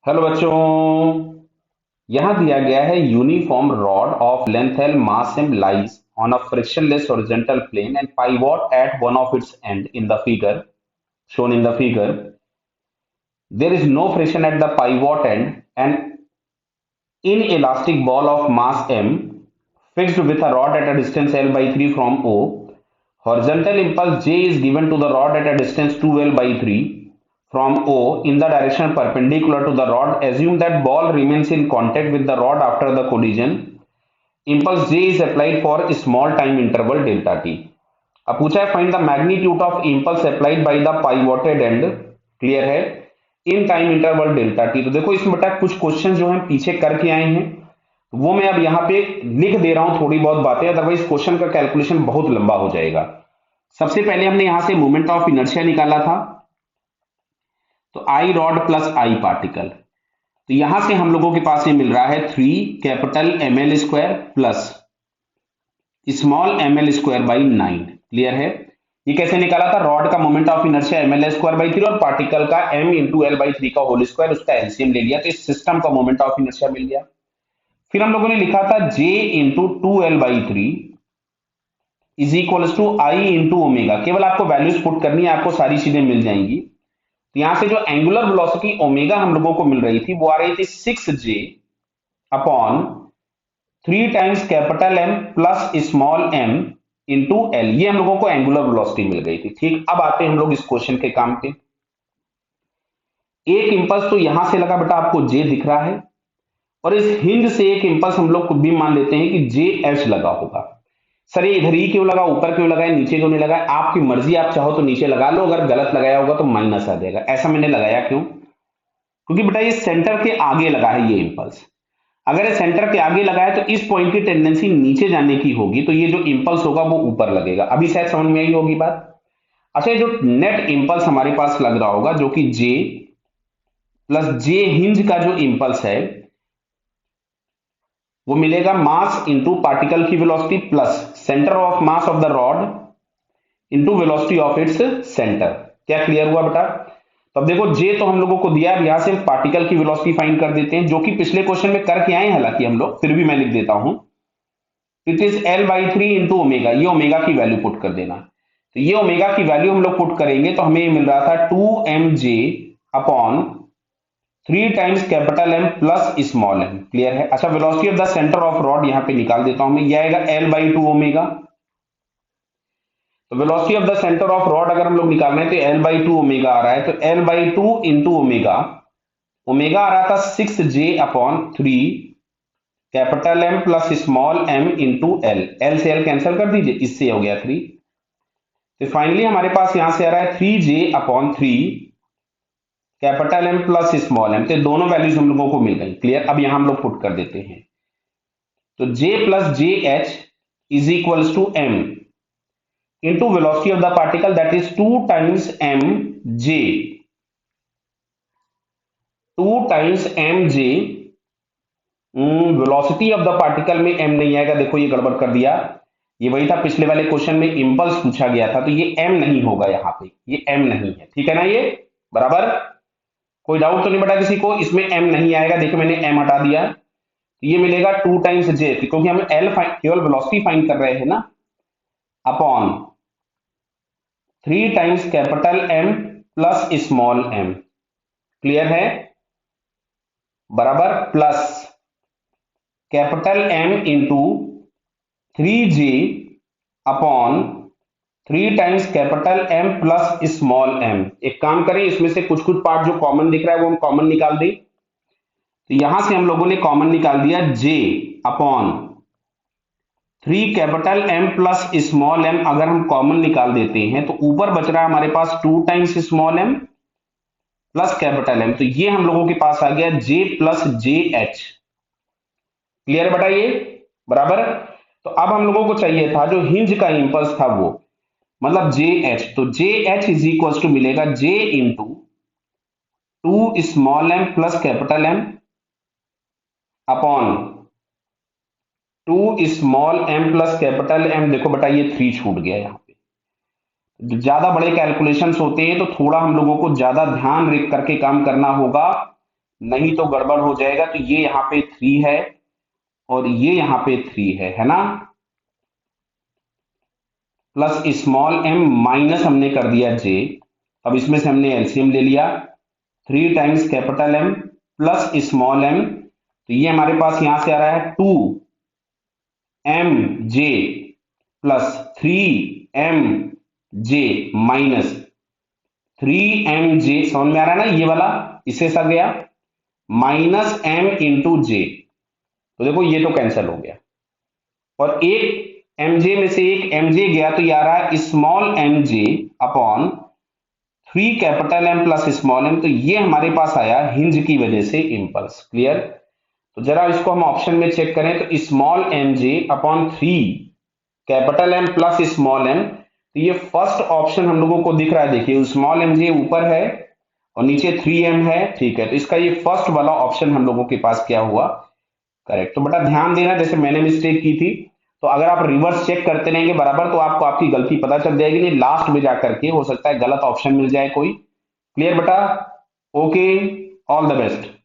Hello बच्चों। यहां दिया गया है uniform rod of length L mass M lies on a frictionless horizontal plane and pivot at one of its end in the figure shown in the figure. There is no friction at the pivot end. An inelastic ball of mass m fixed with a rod at a distance L by 3 from O. Horizontal impulse J is given to the rod at a distance 2L by 3 from O in the direction perpendicular to the rod. Assume that ball remains in contact with the rod after the collision. Impulse J is applied for a small time interval delta t. अब पूछा है find the magnitude of impulse applied by the pivoted end. Clear है। In time interval delta t. तो देखो इसमें बेटा कुछ question जो हम पीछे करके आए हैं वो मैं अब यहाँ पे लिख दे रहा हूं थोड़ी बहुत बातें, अदरवाइज क्वेश्चन का कैलकुलेशन बहुत लंबा हो जाएगा। सबसे पहले हमने यहां से मोमेंट ऑफ इनर्शिया निकाला था, तो आई रॉड प्लस आई पार्टिकल। तो यहां से हम लोगों के पास ये मिल रहा है 3 capital M L square plus small M L square by 9। Clear है। ये कैसे निकाला था? रॉड का moment of inertia M L square by 3 और पार्टिकल का एम इंटू एल बाई 3 का होल स्क्वायर, उसका एलसीएम ले लिया तो इस सिस्टम का मोमेंट ऑफ इनर्शिया मिल गया। फिर हम लोगों ने लिखा था J into 2L/3 is equal to I into omega. केवल आपको वैल्यूज पुट करनी है, आपको सारी चीजें मिल जाएंगी। तो यहां से जो एंगुलर वेलोसिटी ओमेगा हम लोगों को मिल रही थी वो आ रही थी 6J upon 3 times capital M plus small M into L. ये हम लोगों को एंगुलर वेलोसिटी मिल गई थी। ठीक, अब आते हैं हम लोग इस क्वेश्चन के काम पे। एक इंपल्स तो यहां से लगा बेटा, आपको जे दिख रहा है, और इस हिंज से एक इंपल्स हम लोग खुद भी मान लेते हैं कि जे एच लगा होगा। सर ये इधर ही क्यों लगा, ऊपर क्यों लगा है, नीचे क्यों नहीं लगा है? आपकी मर्जी, आप चाहो तो नीचे लगा लो, अगर गलत लगाया होगा तो माइनस आ जाएगा। ऐसा मैंने लगाया क्यों? क्योंकि बेटा ये सेंटर के आगे लगा है ये इंपल्स। अगर ये सेंटर के आगे लगा है तो इस पॉइंट की टेंडेंसी नीचे जाने की होगी, तो ये जो इंपल्स होगा वो ऊपर लगेगा। अभी शायद समझ में आई होगी बात। अच्छा, जो नेट इंपल्स हमारे पास लग रहा होगा जो कि जे प्लस जे हिंज का जो इंपल्स है वो मिलेगा मास इंटू पार्टिकल की velocity plus centre of mass of the rod into velocity of its centre. क्या क्लियर हुआ बेटा? तो अब देखो जे तो हम लोगों को दिया, अब यहां से हम पार्टिकल की वेलोसिटी फाइंड कर देते हैं, जो कि पिछले क्वेश्चन में करके आए हैं हालांकि हम लोग, फिर भी मैं लिख देता हूं। It is L/3 into omega. ये ओमेगा की वैल्यू पुट कर देना। तो ये ओमेगा की वैल्यू हम लोग पुट करेंगे तो हमें ये मिल रहा था 2mj upon 3 times capital M plus small M. Clear है। अच्छा, velocity of the centre of rod यहां पे निकाल देता हूं मैं, ये आएगा L/2 ओमेगा। तो velocity of the centre of rod अगर हम लोग निकाल रहे हैं तो L/2 ओमेगा आ रहा है, तो L/2 इंटू ओमेगा, ओमेगा आ रहा था 6J upon 3 capital M plus small M into L. L से एल कैंसिल कर दीजिए, इससे हो गया 3। तो फाइनली हमारे पास यहां से आ रहा है 3J upon 3 capital M plus small M. तो दोनों वैल्यूज हम लोगों को मिल गई। क्लियर। अब यहां हम लोग पुट कर देते हैं, तो J plus J H is equals to M into velocity of the particle that is 2 times M J, 2 times M J. Velocity of the particle में एम नहीं आएगा, देखो ये गड़बड़ कर दिया। ये वही था पिछले वाले क्वेश्चन में इंपल्स पूछा गया था, तो ये एम नहीं होगा यहाँ पे, ये एम नहीं है। ठीक है ना, ये बराबर। कोई डाउट तो नहीं बेटा किसी को? इसमें एम नहीं आएगा, देखो मैंने एम हटा दिया। तो ये मिलेगा 2 टाइम्स जे, क्योंकि हम एल केवल वेलोसिटी फाइंड कर रहे हैं ना, upon 3 times capital M plus small M. Clear है, बराबर plus capital M into 3J upon 3 times capital M plus small M. एक काम करें, इसमें से कुछ कुछ पार्ट जो कॉमन दिख रहा है वो हम कॉमन निकाल दें। तो यहां से हम लोगों ने कॉमन निकाल दिया J upon 3 capital M plus small M. अगर हम कॉमन निकाल देते हैं तो ऊपर बच रहा है हमारे पास 2 times small M plus capital M, तो ये हम लोगों के पास आ गया J plus J H. Clear है बेटा ये, बराबर। तो अब हम लोगों को चाहिए था जो हिंज का इंपल्स था वो, मतलब जे एच। तो J H is equal to मिलेगा J into 2 small M plus capital M upon 2 small M plus capital M. देखो बेटा ये 3 छूट गया यहाँ पे। ज्यादा बड़े कैलकुलेशंस होते हैं तो थोड़ा हम लोगों को ज्यादा ध्यान रख करके काम करना होगा, नहीं तो गड़बड़ हो जाएगा। तो ये यहाँ पे 3 है और ये यहाँ पे 3 है ना, प्लस स्मॉल एम माइनस हमने कर दिया जे। अब इसमें से हमने एलसीएम ले लिया, 3 times capital M plus small M, तो ये हमारे पास यहां से आ रहा है 2 mj plus 3mj minus 3mj, समझ में आ रहा है ना ये वाला, इससे सा गया माइनस m इंटू जे। तो देखो ये तो कैंसिल हो गया और एक mj में से एक mj गया, तो ये आ रहा है small mj upon 3 capital M plus small M. तो ये हमारे पास आया हिंज की वजह से इंपल्स। क्लियर? तो जरा इसको हम ऑप्शन में चेक करें तो small mj upon 3 capital M plus small M, तो ये फर्स्ट ऑप्शन हम लोगों को दिख रहा है। देखिए स्मॉल mj ऊपर है और नीचे 3m है, ठीक है, तो इसका ये फर्स्ट वाला ऑप्शन हम लोगों के पास क्या हुआ, करेक्ट। तो बेटा ध्यान देना, जैसे मैंने मिस्टेक की थी, तो अगर आप रिवर्स चेक करते रहेंगे बराबर तो आपको आपकी गलती पता चल जाएगी, नहीं लास्ट में जाकर के हो सकता है गलत ऑप्शन मिल जाए कोई। क्लियर बेटा? Okay, all the best.